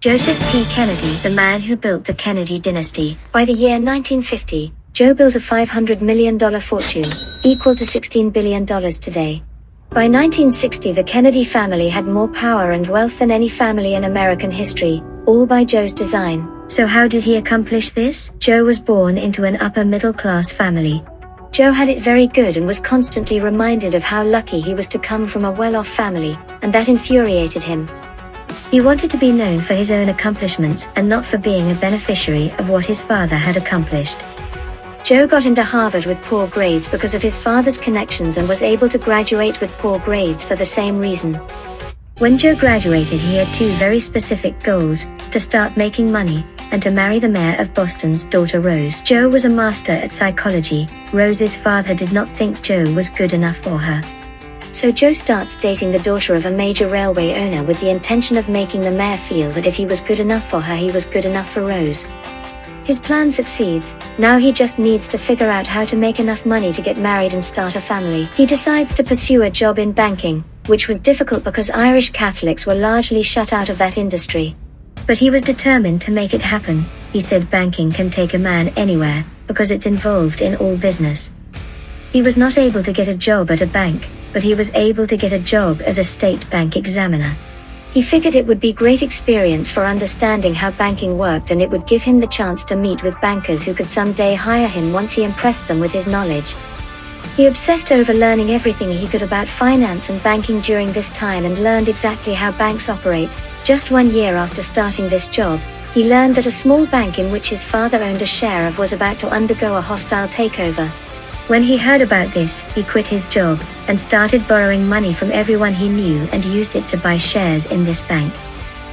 Joseph T. Kennedy, the man who built the Kennedy dynasty. By the year 1950, Joe built a $500 million fortune, equal to $16 billion today. By 1960, the Kennedy family had more power and wealth than any family in American history, all by Joe's design. So how did he accomplish this? Joe was born into an upper middle class family. Joe had it very good and was constantly reminded of how lucky he was to come from a well-off family, and that infuriated him. He wanted to be known for his own accomplishments and not for being a beneficiary of what his father had accomplished. Joe got into Harvard with poor grades because of his father's connections and was able to graduate with poor grades for the same reason. When Joe graduated, he had two very specific goals: to start making money, and to marry the mayor of Boston's daughter Rose. Joe was a master at psychology. Rose's father did not think Joe was good enough for her. So Joe starts dating the daughter of a major railway owner with the intention of making the mayor feel that if he was good enough for her, he was good enough for Rose. His plan succeeds. Now he just needs to figure out how to make enough money to get married and start a family. He decides to pursue a job in banking, which was difficult because Irish Catholics were largely shut out of that industry. But he was determined to make it happen. He said banking can take a man anywhere, because it's involved in all business. He was not able to get a job at a bank, but he was able to get a job as a state bank examiner. He figured it would be great experience for understanding how banking worked, and it would give him the chance to meet with bankers who could someday hire him once he impressed them with his knowledge. He obsessed over learning everything he could about finance and banking during this time and learned exactly how banks operate. Just 1 year after starting this job, he learned that a small bank in which his father owned a share of was about to undergo a hostile takeover. When he heard about this, he quit his job and started borrowing money from everyone he knew and used it to buy shares in this bank.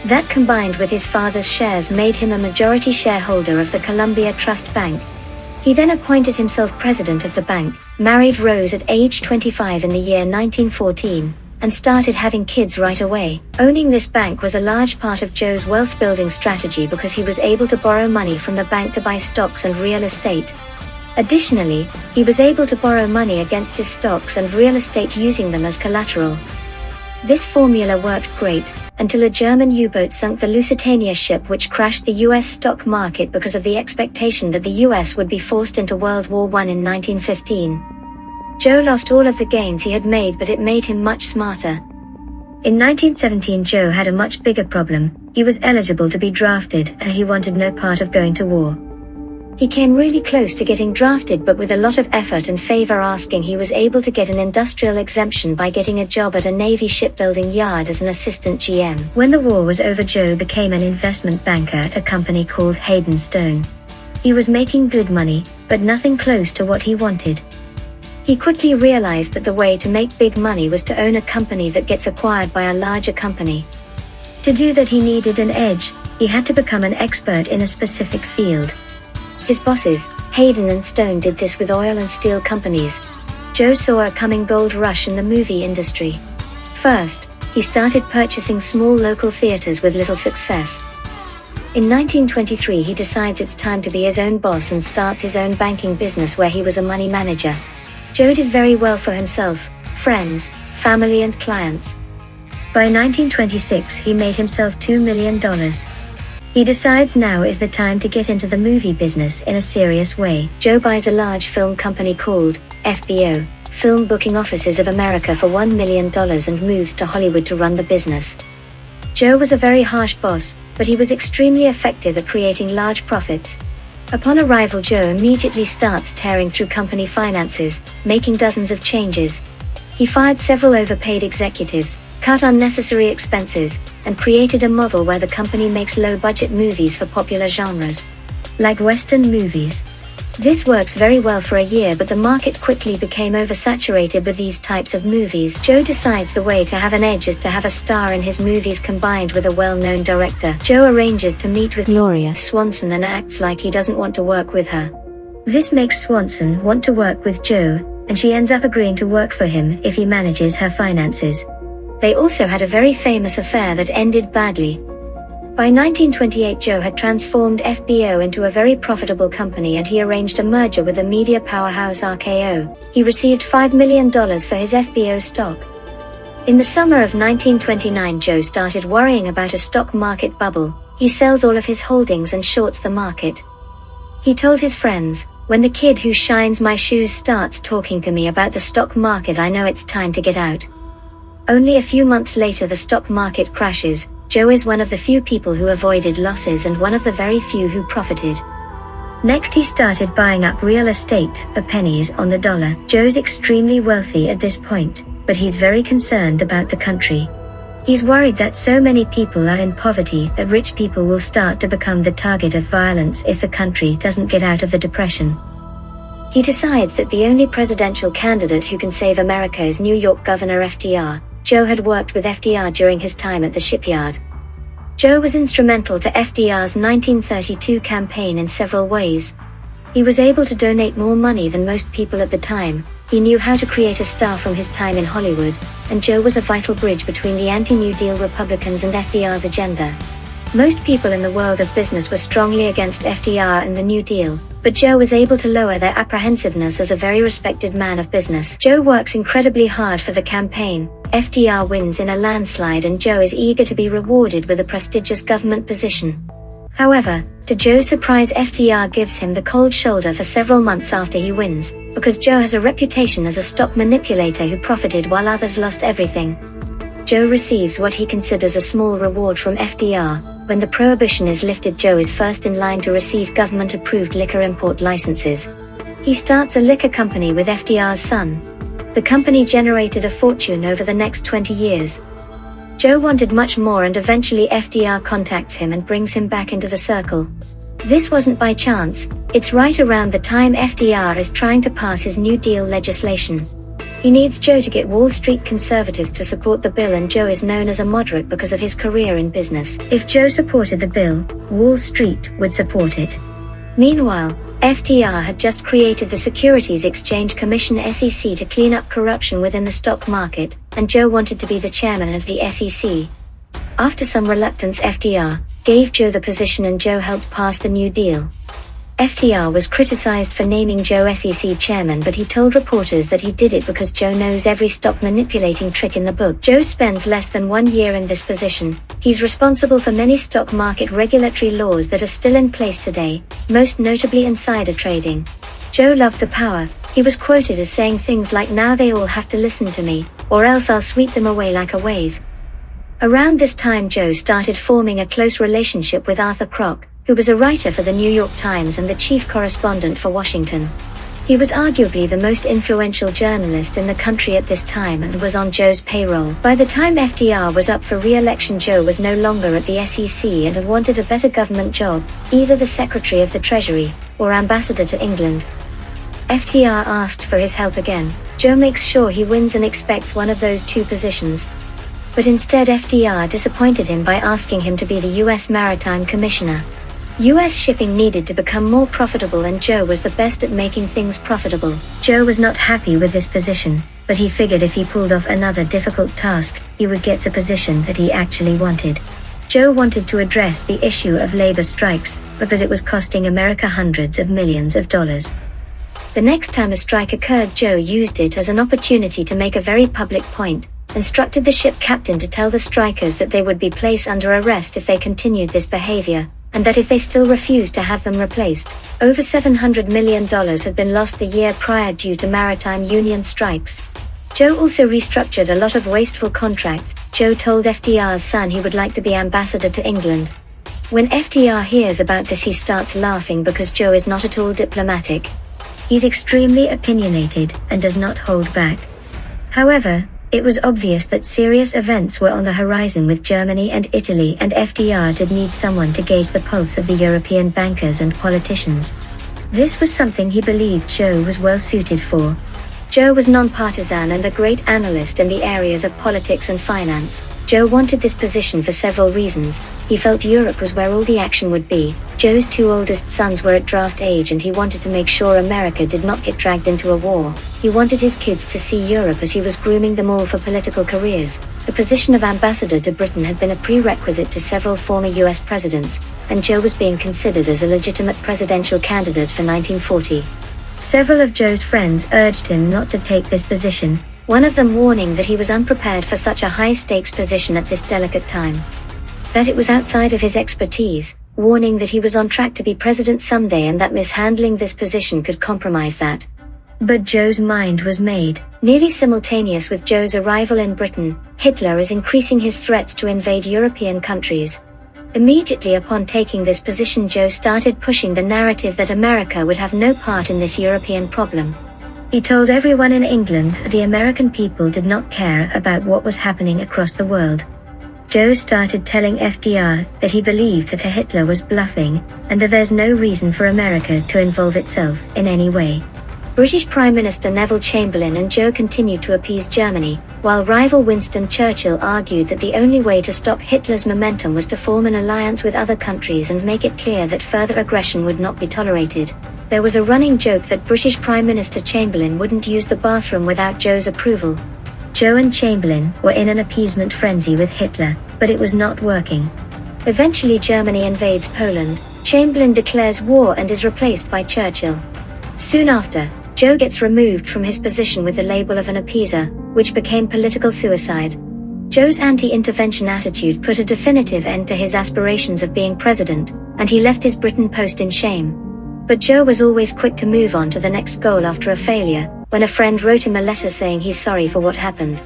That, combined with his father's shares, made him a majority shareholder of the Columbia Trust Bank. He then appointed himself president of the bank, married Rose at age 25 in the year 1914, and started having kids right away. Owning this bank was a large part of Joe's wealth-building strategy because he was able to borrow money from the bank to buy stocks and real estate. Additionally, he was able to borrow money against his stocks and real estate using them as collateral. This formula worked great, until a German U-boat sunk the Lusitania ship, which crashed the US stock market because of the expectation that the US would be forced into World War I in 1915. Joe lost all of the gains he had made, but it made him much smarter. In 1917, Joe had a much bigger problem. He was eligible to be drafted, and he wanted no part of going to war. He came really close to getting drafted, but with a lot of effort and favor asking, he was able to get an industrial exemption by getting a job at a Navy shipbuilding yard as an assistant GM. When the war was over, Joe became an investment banker at a company called Hayden Stone. He was making good money, but nothing close to what he wanted. He quickly realized that the way to make big money was to own a company that gets acquired by a larger company. To do that, he needed an edge. He had to become an expert in a specific field. His bosses, Hayden and Stone, did this with oil and steel companies. Joe saw a coming gold rush in the movie industry. First, he started purchasing small local theaters with little success. In 1923, he decides it's time to be his own boss and starts his own banking business where he was a money manager. Joe did very well for himself, friends, family and clients. By 1926, he made himself $2 million. He decides now is the time to get into the movie business in a serious way. Joe buys a large film company called FBO, Film Booking Offices of America, for $1 million and moves to Hollywood to run the business. Joe was a very harsh boss, but he was extremely effective at creating large profits. Upon arrival, Joe immediately starts tearing through company finances, making dozens of changes. He fired several overpaid executives, cut unnecessary expenses, and created a model where the company makes low-budget movies for popular genres, like Western movies. This works very well for a year, but the market quickly became oversaturated with these types of movies. Joe decides the way to have an edge is to have a star in his movies combined with a well-known director. Joe arranges to meet with Gloria Swanson and acts like he doesn't want to work with her. This makes Swanson want to work with Joe, and she ends up agreeing to work for him if he manages her finances. They also had a very famous affair that ended badly. By 1928, Joe had transformed FBO into a very profitable company, and he arranged a merger with the media powerhouse RKO. He received $5 million for his FBO stock. In the summer of 1929, Joe started worrying about a stock market bubble. He sells all of his holdings and shorts the market. He told his friends, "When the kid who shines my shoes starts talking to me about the stock market, I know it's time to get out." Only a few months later the stock market crashes. Joe is one of the few people who avoided losses and one of the very few who profited. Next he started buying up real estate for pennies on the dollar. Joe's extremely wealthy at this point, but he's very concerned about the country. He's worried that so many people are in poverty that rich people will start to become the target of violence if the country doesn't get out of the depression. He decides that the only presidential candidate who can save America is New York Governor FDR. Joe had worked with FDR during his time at the shipyard. Joe was instrumental to FDR's 1932 campaign in several ways. He was able to donate more money than most people at the time. He knew how to create a star from his time in Hollywood, and Joe was a vital bridge between the anti-New Deal Republicans and FDR's agenda. Most people in the world of business were strongly against FDR and the New Deal, but Joe was able to lower their apprehensiveness as a very respected man of business. Joe works incredibly hard for the campaign. FDR wins in a landslide and Joe is eager to be rewarded with a prestigious government position. However, to Joe's surprise, FDR gives him the cold shoulder for several months after he wins, because Joe has a reputation as a stock manipulator who profited while others lost everything. Joe receives what he considers a small reward from FDR. When the prohibition is lifted, Joe is first in line to receive government-approved liquor import licenses. He starts a liquor company with FDR's son. The company generated a fortune over the next 20 years. Joe wanted much more and eventually FDR contacts him and brings him back into the circle. This wasn't by chance, it's right around the time FDR is trying to pass his New Deal legislation. He needs Joe to get Wall Street conservatives to support the bill, and Joe is known as a moderate because of his career in business. If Joe supported the bill, Wall Street would support it. Meanwhile, FDR had just created the Securities Exchange Commission (SEC) to clean up corruption within the stock market, and Joe wanted to be the chairman of the SEC. After some reluctance, FDR gave Joe the position and Joe helped pass the New Deal. FDR was criticized for naming Joe SEC chairman, but he told reporters that he did it because Joe knows every stock manipulating trick in the book. Joe spends less than 1 year in this position. He's responsible for many stock market regulatory laws that are still in place today, most notably insider trading. Joe loved the power. He was quoted as saying things like, "Now they all have to listen to me, or else I'll sweep them away like a wave." Around this time, Joe started forming a close relationship with Arthur Kroc, who was a writer for the New York Times and the chief correspondent for Washington. He was arguably the most influential journalist in the country at this time and was on Joe's payroll. By the time FDR was up for re-election, Joe was no longer at the SEC and had wanted a better government job, either the Secretary of the Treasury or Ambassador to England. FDR asked for his help again. Joe makes sure he wins and expects one of those two positions. But instead FDR disappointed him by asking him to be the U.S. Maritime Commissioner. U.S. shipping needed to become more profitable and Joe was the best at making things profitable. Joe was not happy with this position, but he figured if he pulled off another difficult task, he would get a position that he actually wanted. Joe wanted to address the issue of labor strikes, because it was costing America hundreds of millions of dollars. The next time a strike occurred, Joe used it as an opportunity to make a very public point, instructed the ship captain to tell the strikers that they would be placed under arrest if they continued this behavior, and that if they still refused to have them replaced. Over $700 million had been lost the year prior due to maritime union strikes. Joe also restructured a lot of wasteful contracts. Joe told FDR's son he would like to be ambassador to England. When FDR hears about this, he starts laughing because Joe is not at all diplomatic. He's extremely opinionated and does not hold back. However, it was obvious that serious events were on the horizon with Germany and Italy, and FDR did need someone to gauge the pulse of the European bankers and politicians. This was something he believed Joe was well suited for. Joe was non-partisan and a great analyst in the areas of politics and finance. Joe wanted this position for several reasons. He felt Europe was where all the action would be. Joe's two oldest sons were at draft age and he wanted to make sure America did not get dragged into a war. He wanted his kids to see Europe as he was grooming them all for political careers. The position of ambassador to Britain had been a prerequisite to several former US presidents, and Joe was being considered as a legitimate presidential candidate for 1940. Several of Joe's friends urged him not to take this position, one of them warning that he was unprepared for such a high-stakes position at this delicate time. that it was outside of his expertise, warning that he was on track to be president someday and that mishandling this position could compromise that. But Joe's mind was made. Nearly simultaneous with Joe's arrival in Britain, Hitler is increasing his threats to invade European countries. Immediately upon taking this position, Joe started pushing the narrative that America would have no part in this European problem. He told everyone in England that the American people did not care about what was happening across the world. Joe started telling FDR that he believed that Hitler was bluffing, and that there's no reason for America to involve itself in any way. British Prime Minister Neville Chamberlain and Joe continued to appease Germany, while rival Winston Churchill argued that the only way to stop Hitler's momentum was to form an alliance with other countries and make it clear that further aggression would not be tolerated. There was a running joke that British Prime Minister Chamberlain wouldn't use the bathroom without Joe's approval. Joe and Chamberlain were in an appeasement frenzy with Hitler, but it was not working. Eventually Germany invades Poland, Chamberlain declares war and is replaced by Churchill. Soon after, Joe gets removed from his position with the label of an appeaser, which became political suicide. Joe's anti-intervention attitude put a definitive end to his aspirations of being president, and he left his Britain post in shame. But Joe was always quick to move on to the next goal after a failure, when a friend wrote him a letter saying he's sorry for what happened.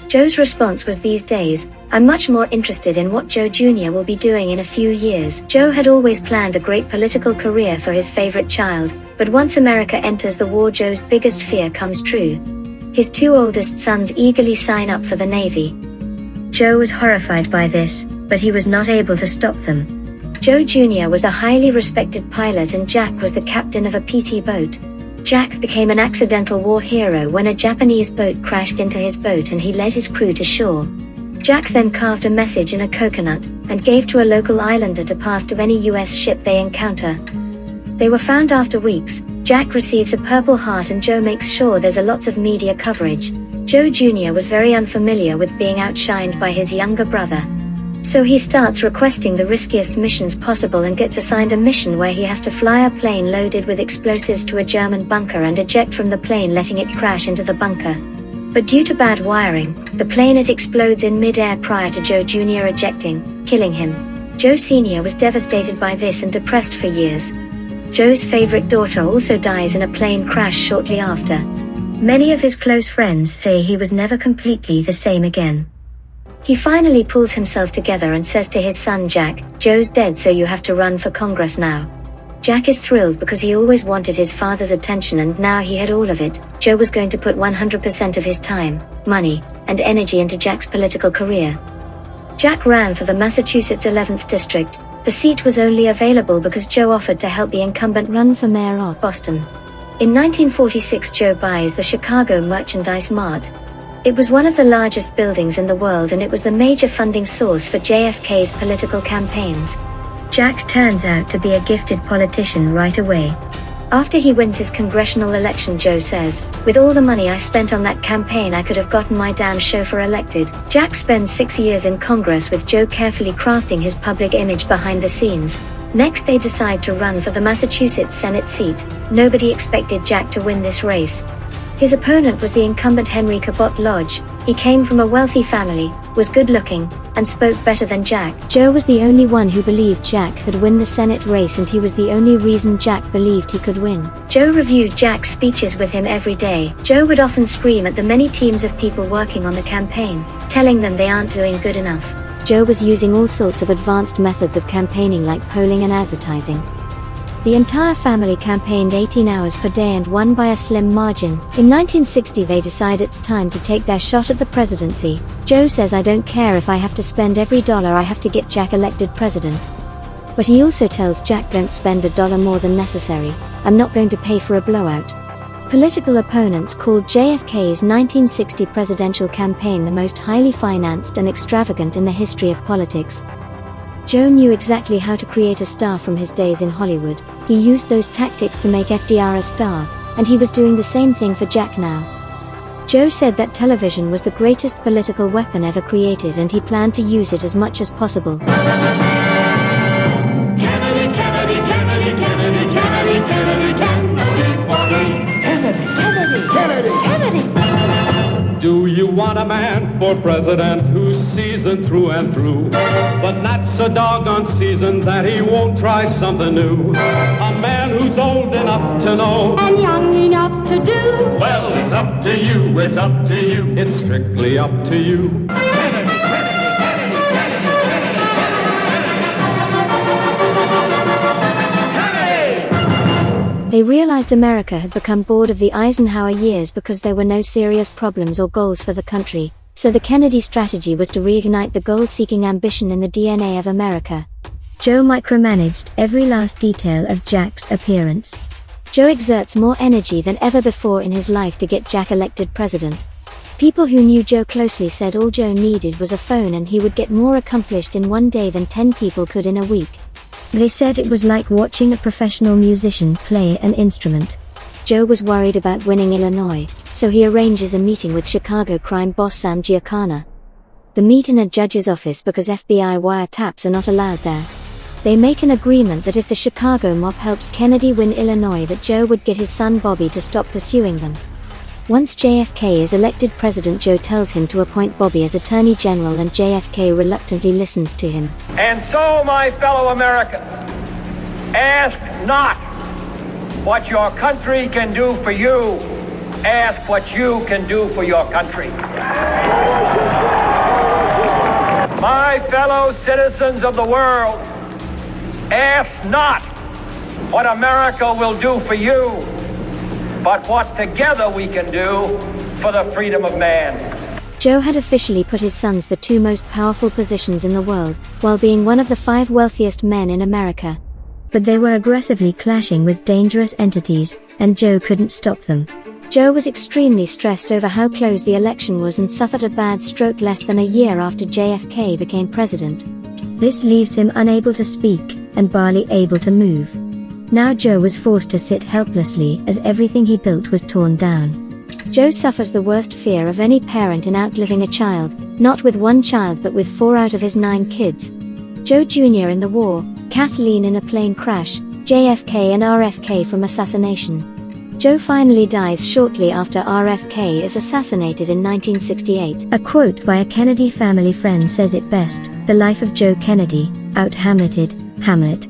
Joe's response was, "These days, I'm much more interested in what Joe Jr. will be doing in a few years." Joe had always planned a great political career for his favorite child, but once America enters the war, Joe's biggest fear comes true. His two oldest sons eagerly sign up for the Navy. Joe was horrified by this, but he was not able to stop them. Joe Jr. was a highly respected pilot and Jack was the captain of a PT boat. Jack became an accidental war hero when a Japanese boat crashed into his boat and he led his crew to shore. Jack then carved a message in a coconut and gave to a local islander to pass to any US ship they encounter. They were found after weeks. Jack receives a Purple Heart and Joe makes sure there's a lots of media coverage. Joe Jr. was very unfamiliar with being outshined by his younger brother. So he starts requesting the riskiest missions possible and gets assigned a mission where he has to fly a plane loaded with explosives to a German bunker and eject from the plane, letting it crash into the bunker. But due to bad wiring, the plane explodes in mid-air prior to Joe Jr. ejecting, killing him. Joe Sr. was devastated by this and depressed for years. Joe's favorite daughter also dies in a plane crash shortly after. Many of his close friends say he was never completely the same again. He finally pulls himself together and says to his son Jack, "Joe's dead, so you have to run for Congress now." Jack is thrilled because he always wanted his father's attention and now he had all of it. Joe was going to put 100% of his time, money, and energy into Jack's political career. Jack ran for the Massachusetts 11th District. The seat was only available because Joe offered to help the incumbent run for mayor of Boston. In 1946, Joe buys the Chicago Merchandise Mart. It was one of the largest buildings in the world and it was the major funding source for JFK's political campaigns. Jack turns out to be a gifted politician right away. After he wins his congressional election, Joe says, "With all the money I spent on that campaign, I could have gotten my damn chauffeur elected." Jack spends 6 years in Congress with Joe carefully crafting his public image behind the scenes. Next they decide to run for the Massachusetts Senate seat. Nobody expected Jack to win this race. His opponent was the incumbent Henry Cabot Lodge. He came from a wealthy family, was good-looking, and spoke better than Jack. Joe was the only one who believed Jack could win the Senate race and he was the only reason Jack believed he could win. Joe reviewed Jack's speeches with him every day. Joe would often scream at the many teams of people working on the campaign, telling them they aren't doing good enough. Joe was using all sorts of advanced methods of campaigning like polling and advertising. The entire family campaigned 18 hours per day and won by a slim margin. In 1960 they decide it's time to take their shot at the presidency. Joe says, "I don't care if I have to spend every dollar I have to get Jack elected president." But he also tells Jack, "Don't spend a dollar more than necessary. I'm not going to pay for a blowout." Political opponents called JFK's 1960 presidential campaign the most highly financed and extravagant in the history of politics. Joe knew exactly how to create a star from his days in Hollywood. He used those tactics to make FDR a star, and he was doing the same thing for Jack now. Joe said that television was the greatest political weapon ever created and he planned to use it as much as possible. Kennedy, Kennedy, Kennedy, Kennedy, Kennedy, Kennedy, Kennedy, Kennedy, Kennedy, Kennedy, Kennedy. Do you want a man for president who's seasoned through and through, but not so doggone seasoned that he won't try something new. A man who's old enough to know and young enough to do. Well, it's up to you, it's up to you, it's strictly up to you. They realized America had become bored of the Eisenhower years because there were no serious problems or goals for the country, so the Kennedy strategy was to reignite the goal-seeking ambition in the DNA of America. Joe micromanaged every last detail of Jack's appearance. Joe exerts more energy than ever before in his life to get Jack elected president. People who knew Joe closely said all Joe needed was a phone and he would get more accomplished in one day than 10 people could in a week. They said it was like watching a professional musician play an instrument. Joe was worried about winning Illinois, so he arranges a meeting with Chicago crime boss Sam Giancana. They meet in a judge's office because FBI wiretaps are not allowed there. They make an agreement that if the Chicago mob helps Kennedy win Illinois, that Joe would get his son Bobby to stop pursuing them. Once JFK is elected president, Joe tells him to appoint Bobby as Attorney General, and JFK reluctantly listens to him. And so, my fellow Americans, ask not what your country can do for you, ask what you can do for your country. My fellow citizens of the world, ask not what America will do for you, but what together we can do for the freedom of man. Joe had officially put his sons the two most powerful positions in the world, while being one of the 5 wealthiest men in America. But they were aggressively clashing with dangerous entities, and Joe couldn't stop them. Joe was extremely stressed over how close the election was and suffered a bad stroke less than a year after JFK became president. This leaves him unable to speak, and barely able to move. Now Joe was forced to sit helplessly as everything he built was torn down. Joe suffers the worst fear of any parent in outliving a child, not with one child but with 4 out of his 9 kids. Joe Jr. in the war, Kathleen in a plane crash, JFK and RFK from assassination. Joe finally dies shortly after RFK is assassinated in 1968. A quote by a Kennedy family friend says it best: "The life of Joe Kennedy, out-Hamleted, Hamlet."